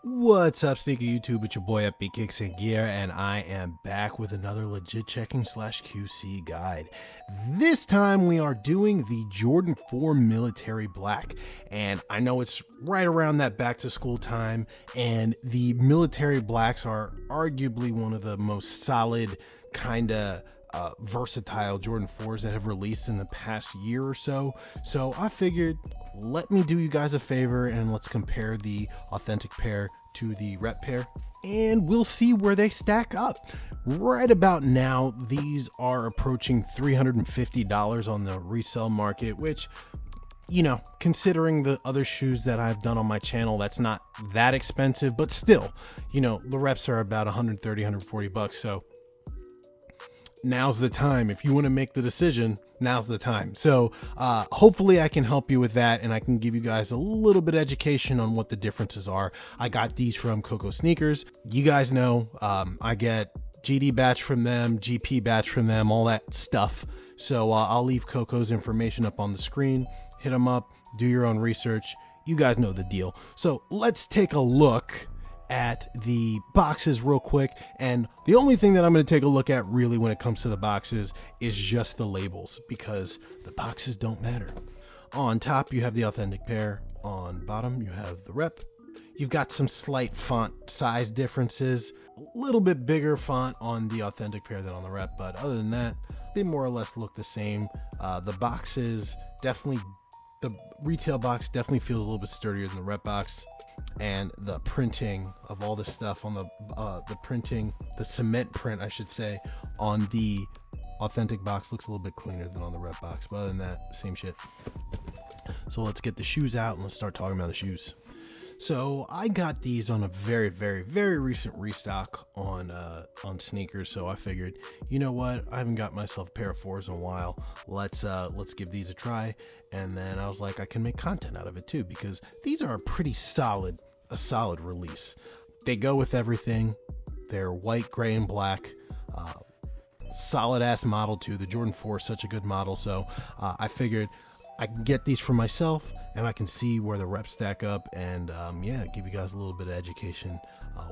What's up, sneaker YouTube? It's your boy FB Kicks and Gear, and I am back with another legit checking slash QC guide. This time we are doing the Jordan 4 Military Black, and I know it's right around that back to school time, and the Military Blacks are arguably one of the most solid kind of versatile Jordan 4s that have released in the past year or so. So I figured, let me do you guys a favor and let's compare the authentic pair to the rep pair, and we'll see where they stack up. Right about now, these are approaching $350 on the resale market, which, you know, considering the other shoes that I've done on my channel, that's not that expensive, but still, you know, the reps are about 130, 140 bucks. So now's the time. If you want to make the decision, now's the time. So hopefully I can help you with that, and I can give you guys a little bit of education on what the differences are. I got these from Coco Sneakers. You guys know I get GD batch from them, GP batch from them, all that stuff. So I'll leave Coco's information up on the screen. Hit them up, do your own research. You guys know the deal. So let's take a look at the boxes real quick, and the only thing that I'm going to take a look at really when it comes to the boxes is just the labels, because the boxes don't matter. On top you have the authentic pair, on bottom you have the rep. You've got some slight font size differences, a little bit bigger font on the authentic pair than on the rep, but other than that they more or less look the same. The boxes definitely, the retail box definitely feels a little bit sturdier than the rep box. And the printing of all this stuff on the printing, the cement print, I should say, on the authentic box looks a little bit cleaner than on the rep box. But other than that, same shit. So let's get the shoes out and let's start talking about the shoes. So I got these on a very recent restock on sneakers. So I figured, you know what, I haven't got myself a pair of 4s in a while. Let's give these a try. And then I was like, I can make content out of it too, because these are a solid release. They go with everything. They're white, gray, and black. Solid ass model too. The Jordan 4 is such a good model. So I figured I can get these for myself, and I can see where the reps stack up, and yeah, give you guys a little bit of education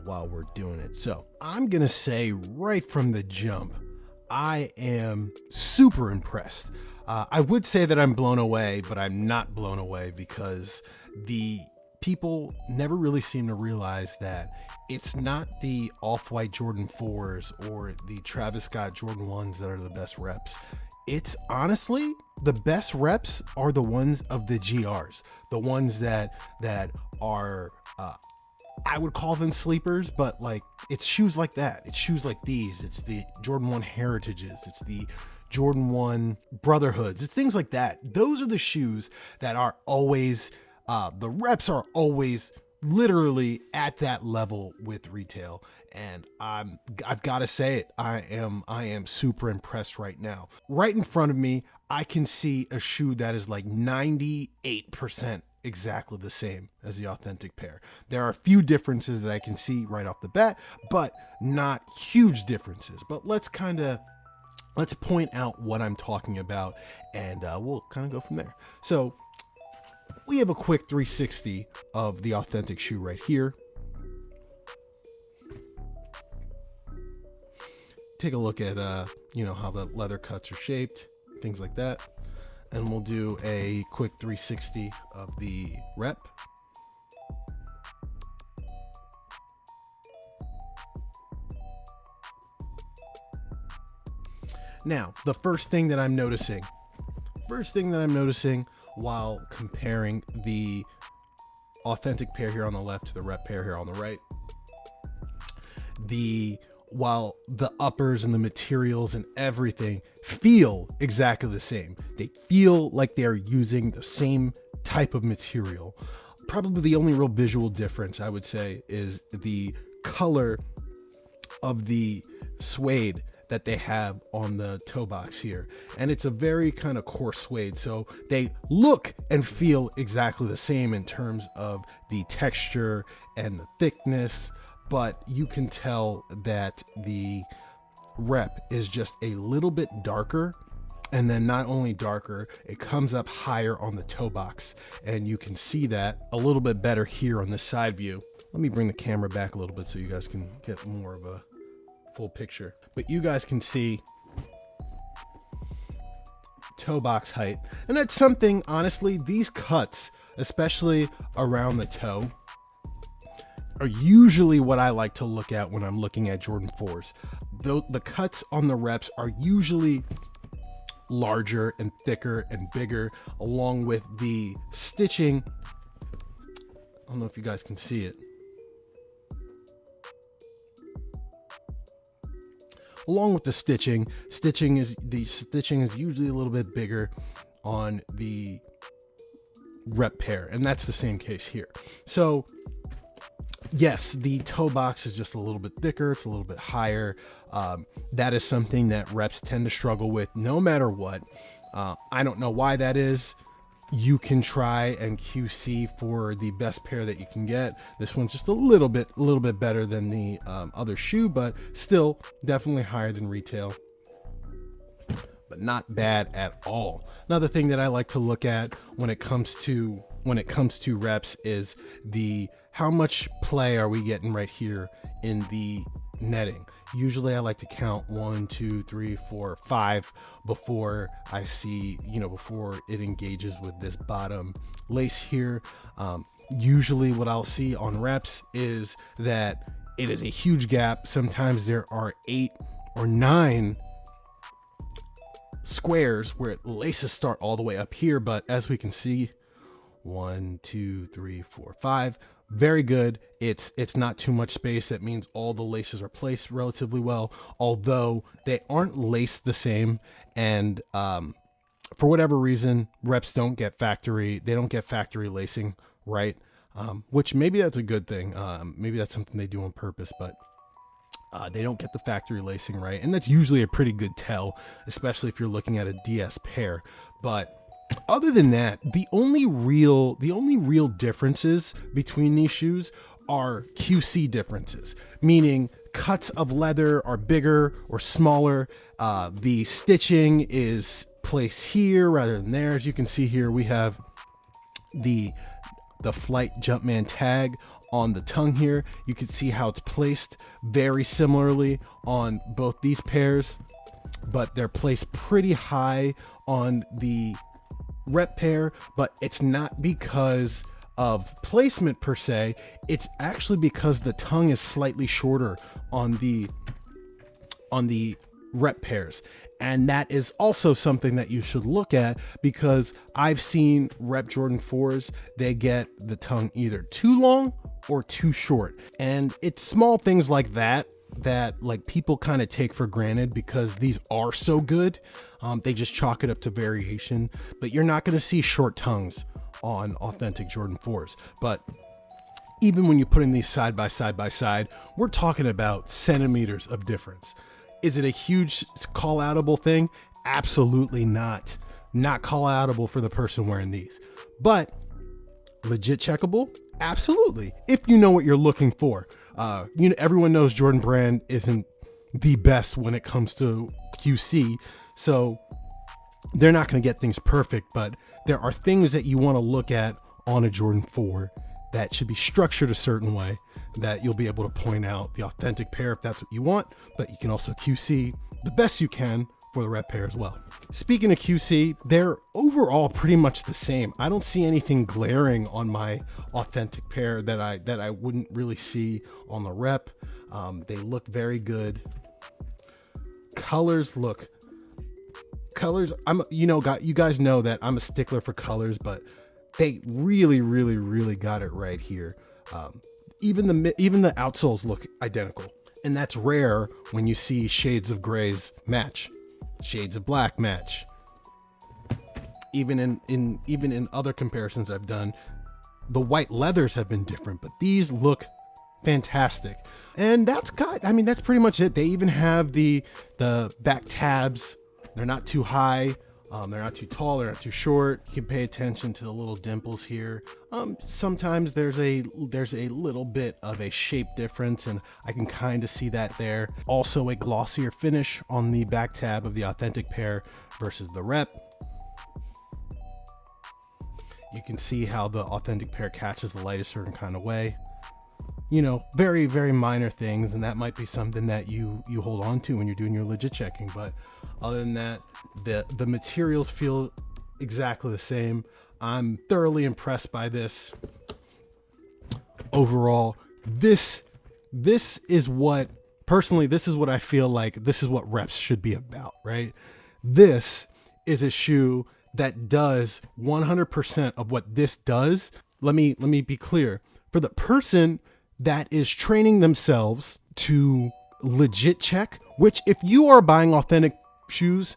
while we're doing it. So I'm gonna say right from the jump, I am super impressed. I would say that I'm blown away, but I'm not blown away, because the people never really seem to realize that it's not the off-white Jordan 4s or the Travis Scott Jordan 1s that are the best reps. It's honestly, the best reps are the ones of the GRs, the ones that are I would call them sleepers, but like, it's shoes like that. It's shoes like these. It's the Jordan 1 Heritages. It's the Jordan 1 Brotherhoods. It's things like that. Those are the shoes that are always, the reps are always literally at that level with retail. And I've got to say it, I am super impressed right now. Right in front of me, I can see a shoe that is like 98% exactly the same as the authentic pair. There are a few differences that I can see right off the bat, but not huge differences. But let's point out what I'm talking about, and we'll kind of go from there. So we have a quick 360 of the authentic shoe right here. Take a look at you know, how the leather cuts are shaped, things like that, and we'll do a quick 360 of the rep. Now, the first thing that I'm noticing while comparing the authentic pair here on the left to the rep pair here on the right, while the uppers and the materials and everything feel exactly the same, they feel like they're using the same type of material. Probably the only real visual difference, I would say, is the color of the suede that they have on the toe box here, and it's a very kind of coarse suede, so they look and feel exactly the same in terms of the texture and the thickness, but you can tell that the rep is just a little bit darker, and then not only darker, it comes up higher on the toe box, and you can see that a little bit better here on the side view Let me bring the camera back a little bit so you guys can get more of a full picture. But you guys can see toe box height. And that's something, honestly, these cuts, especially around the toe, are usually what I like to look at when I'm looking at Jordan 4s. The cuts on the reps are usually larger and thicker and bigger, along with the stitching. I don't know if you guys can see it. Along with the stitching is usually a little bit bigger on the rep pair, and that's the same case here. So yes, the toe box is just a little bit thicker, it's a little bit higher. That is something that reps tend to struggle with no matter what. I don't know why that is. You can try and QC for the best pair that you can get. This one's just a little bit better than the other shoe, but still definitely higher than retail, but not bad at all. Another thing that I like to look at when it comes to reps is how much play are we getting right here in the netting. Usually I like to count 1, 2, 3, 4, 5 before I see, before it engages with this bottom lace here. Usually what I'll see on reps is that it is a huge gap. Sometimes there are 8 or 9 squares where laces start all the way up here, but as we can see, 1, 2, 3, 4, 5. Very good. It's not too much space. That means all the laces are placed relatively well, although they aren't laced the same. And for whatever reason, reps don't get factory lacing right, which maybe that's a good thing. Maybe that's something they do on purpose, but they don't get the factory lacing right. And that's usually a pretty good tell, especially if you're looking at a DS pair. But other than that, the only real differences between these shoes are QC differences, meaning cuts of leather are bigger or smaller. The stitching is placed here rather than there. As you can see here, we have the Flight Jumpman tag on the tongue here. You can see how it's placed very similarly on both these pairs, but they're placed pretty high on the rep pair. But it's not because of placement per se, it's actually because the tongue is slightly shorter on the rep pairs. And that is also something that you should look at, because I've seen rep Jordan 4s, they get the tongue either too long or too short. And it's small things like that like people kind of take for granted because these are so good. They just chalk it up to variation, but you're not going to see short tongues on authentic Jordan 4s. But even when you're putting these side by side, we're talking about centimeters of difference. Is it a huge call outable thing? Absolutely not. Not call outable for the person wearing these, but legit checkable. Absolutely. If you know what you're looking for. Everyone knows Jordan Brand isn't the best when it comes to QC, so they're not going to get things perfect, but there are things that you want to look at on a Jordan 4 that should be structured a certain way that you'll be able to point out the authentic pair if that's what you want, but you can also QC the best you can for the rep pair as well. Speaking of QC, they're overall pretty much the same. I don't see anything glaring on my authentic pair that I wouldn't really see on the rep. They look very good. Colors, you guys know that I'm a stickler for colors, but they really got it right here. Even the outsoles look identical, and that's rare when you see shades of grays match, shades of black match. Even in other comparisons I've done, the white leathers have been different, but these look fantastic. And that's pretty much it. They even have the back tabs. They're not too high. They're not too tall, they're not too short. You can pay attention to the little dimples here. Sometimes there's a little bit of a shape difference, and I can kind of see that there. Also a glossier finish on the back tab of the authentic pair versus the rep. You can see how the authentic pair catches the light a certain kind of way. you know, very, very minor things, and that might be something that you hold on to when you're doing your legit checking. But other than that, the materials feel exactly the same. I'm thoroughly impressed by this. Overall, this is what, personally, this is what I feel like this is what reps should be about, right? This is a shoe that does 100% of what this does. Let me be clear. For the person that is training themselves to legit check, which if you are buying authentic shoes,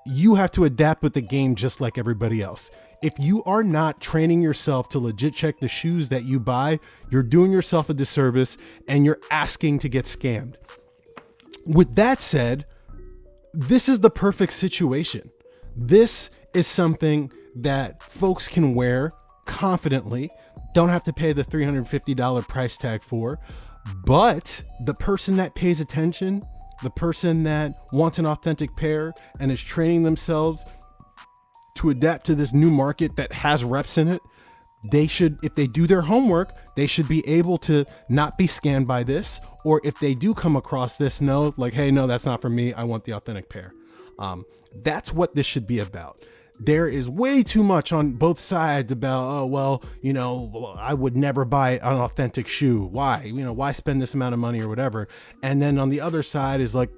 you have to adapt with the game just like everybody else. If you are not training yourself to legit check the shoes that you buy, you're doing yourself a disservice and you're asking to get scammed. With that said, this is the perfect situation. This is something that folks can wear confidently, don't have to pay the $350 price tag for, but the person that pays attention, the person that wants an authentic pair and is training themselves to adapt to this new market that has reps in it, they should, if they do their homework, they should be able to not be scammed by this. Or if they do come across this, know like, hey, no, that's not for me. I want the authentic pair. That's what this should be about. There is way too much on both sides about, oh, well, you know, I would never buy an authentic shoe. Why? You know, why spend this amount of money or whatever? And then on the other side is like,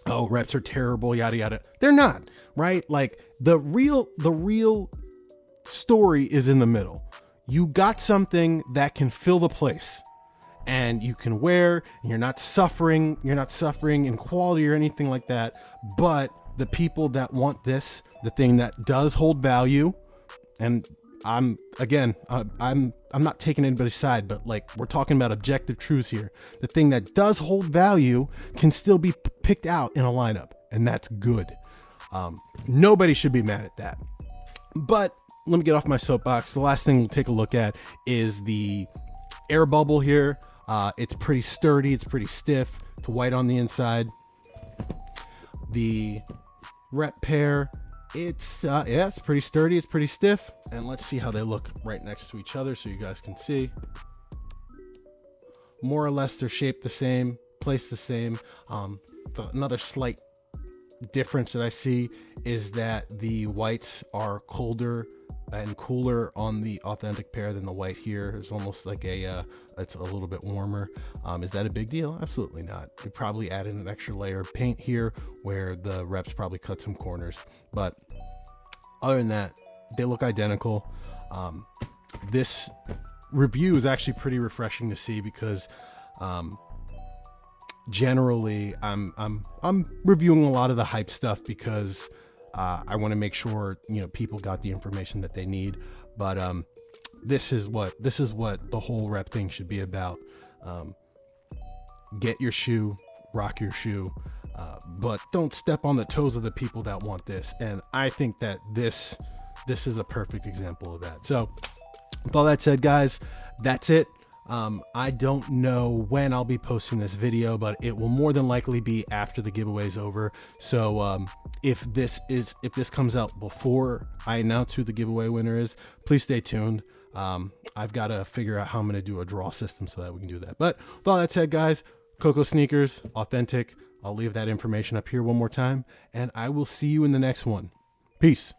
oh, reps are terrible, yada, yada. They're not, right? Like the real story is in the middle. You got something that can fill the place and you can wear, and you're not suffering in quality or anything like that. But the people that want this, the thing that does hold value, and I'm not taking anybody's side, but like we're talking about objective truths here. The thing that does hold value can still be picked out in a lineup, and that's good. Nobody should be mad at that. But let me get off my soapbox. The last thing we'll take a look at is the air bubble here. It's pretty sturdy. It's pretty stiff. It's white on the inside. The rep pair, it's pretty sturdy. It's pretty stiff. And let's see how they look right next to each other so you guys can see. More or less, they're shaped the same, placed the same. Another slight difference that I see is that the whites are colder and cooler on the authentic pair than the white here. It's almost like it's a little bit warmer. Is that a big deal? Absolutely not. We probably added an extra layer of paint here where the reps probably cut some corners, but other than that, they look identical. This review is actually pretty refreshing to see because generally I'm reviewing a lot of the hype stuff because I want to make sure, you know, people got the information that they need. But this is what the whole rep thing should be about. Get your shoe, rock your shoe, but don't step on the toes of the people that want this. And I think that this is a perfect example of that. So with all that said, guys, that's it. I don't know when I'll be posting this video, but it will more than likely be after the giveaway's over. So if this comes out before I announce who the giveaway winner is, please stay tuned. I've got to figure out how I'm going to do a draw system so that we can do that. But with all that said, guys, Coco Sneakers, authentic. I'll leave that information up here one more time, and I will see you in the next one. Peace.